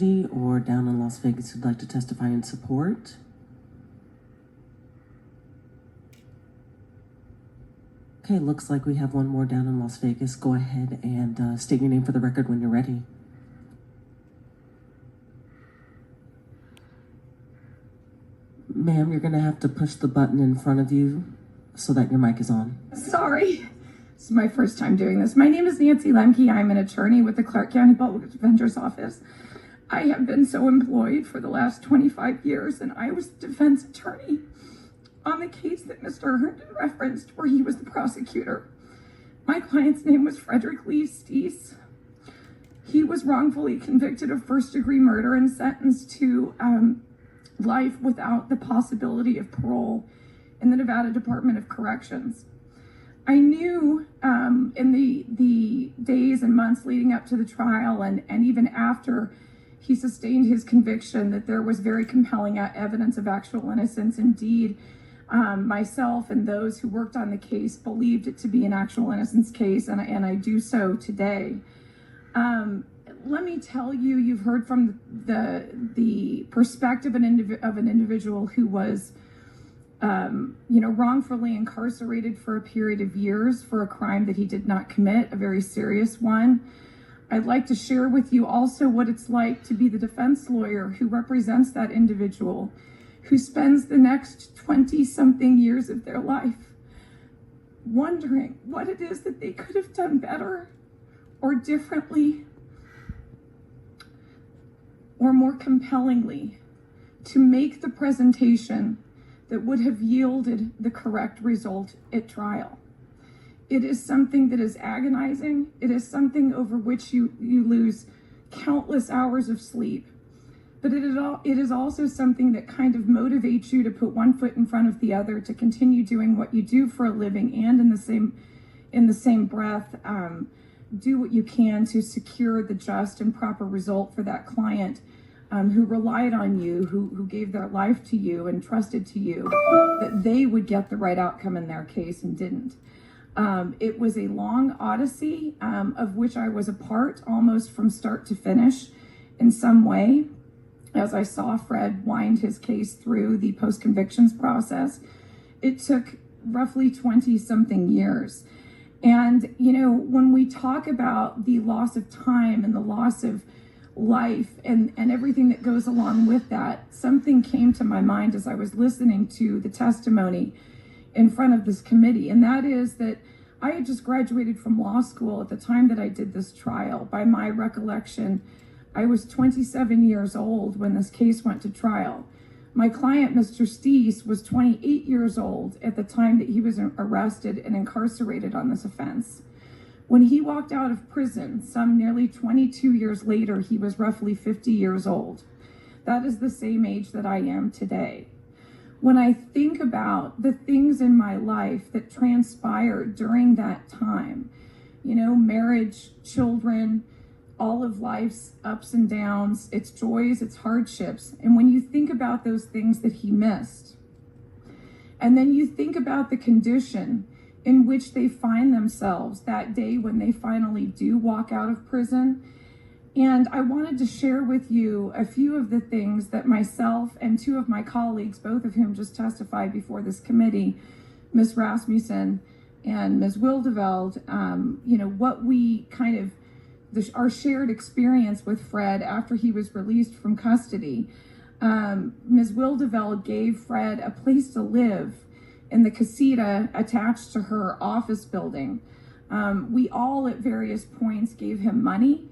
custody or down in Las Vegas who'd like to testify in support? Okay, looks like we have one more down in Las Vegas. Go ahead and state your name for the record when you're ready. Ma'am, you're going to have to push the button in front of you so that your mic is on. Sorry. This is my first time doing this. My name is Nancy Lemcke. I'm an attorney with the Clark County Public Defender's Office. I have been so employed for the last 25 years, and I was the defense attorney on the case that Mr. Herndon referenced, where he was the prosecutor. My client's name was Frederick Lee Steese. He was wrongfully convicted of first-degree murder and sentenced to life without the possibility of parole in the Nevada Department of Corrections. I knew in the days and months leading up to the trial and even after he sustained his conviction that there was very compelling evidence of actual innocence. Indeed, myself and those who worked on the case believed it to be an actual innocence case, and I do so today. Let me tell you, you've heard from the perspective of an individual who was wrongfully incarcerated for a period of years for a crime that he did not commit, a very serious one. I'd like to share with you also what it's like to be the defense lawyer who represents that individual, who spends the next 20-something years of their life wondering what it is that they could have done better or differently or more compellingly to make the presentation that would have yielded the correct result at trial. It is something that is agonizing. It is something over which you lose countless hours of sleep. But it is also something that kind of motivates you to put one foot in front of the other, to continue doing what you do for a living, and in the same breath, do what you can to secure the just and proper result for that client who relied on you, who gave their life to you and trusted to you that they would get the right outcome in their case and didn't. It was a long odyssey of which I was a part almost from start to finish in some way. As I saw Fred wind his case through the post-convictions process, it took roughly 20-something years. And, when we talk about the loss of time and the loss of life and everything that goes along with that, something came to my mind as I was listening to the testimony in front of this committee, and that is that I had just graduated from law school at the time that I did this trial. By my recollection, I was 27 years old when this case went to trial. My client, Mr. Steese, was 28 years old at the time that he was arrested and incarcerated on this offense. When he walked out of prison, some nearly 22 years later, he was roughly 50 years old. That is the same age that I am today. When I think about the things in my life that transpired during that time, marriage, children, all of life's ups and downs, its joys, its hardships. And when you think about those things that he missed, and then you think about the condition in which they find themselves that day when they finally do walk out of prison. And I wanted to share with you a few of the things that myself and two of my colleagues, both of whom just testified before this committee, Ms. Rasmussen and Ms. Wildeveld, what we kind of, our shared experience with Fred after he was released from custody. Ms. Wildeveld gave Fred a place to live in the casita attached to her office building. We all at various points gave him money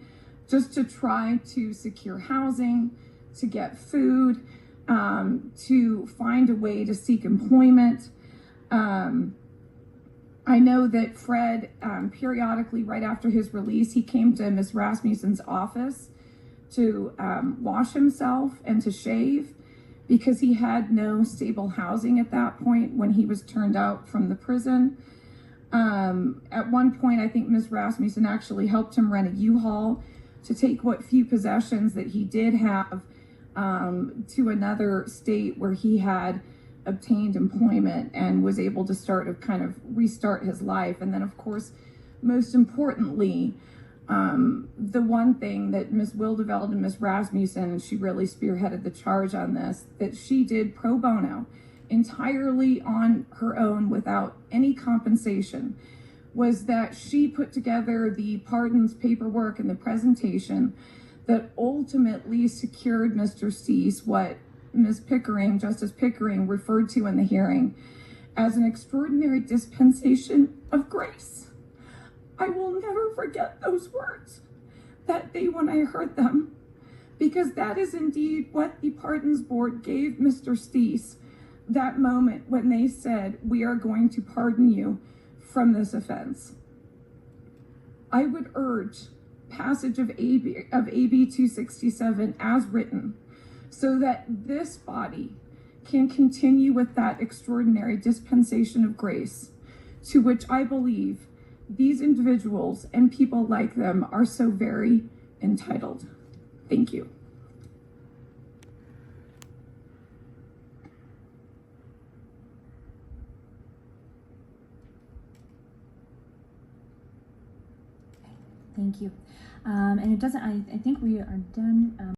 just to try to secure housing, to get food, to find a way to seek employment. I know that Fred, periodically right after his release, he came to Ms. Rasmussen's office to wash himself and to shave because he had no stable housing at that point when he was turned out from the prison. At one point, I think Ms. Rasmussen actually helped him rent a U-Haul to take what few possessions that he did have to another state where he had obtained employment and was able to restart his life. And then, of course, most importantly, The one thing that Ms. Wildeveld and Ms. Rasmussen, and she really spearheaded the charge on this, that she did pro bono, entirely on her own without any compensation, was that she put together the pardons paperwork and the presentation that ultimately secured Mr. Cease what Ms. Pickering, Justice Pickering, referred to in the hearing as an extraordinary dispensation of grace. I will never forget those words that day when I heard them, because that is indeed what the Pardons Board gave Mr. Cease that moment when they said, we are going to pardon you from this offense. I would urge passage of AB 267 as written, so that this body can continue with that extraordinary dispensation of grace, to which I believe these individuals and people like them are so very entitled. Thank you. Thank you. And it doesn't, I think we are done.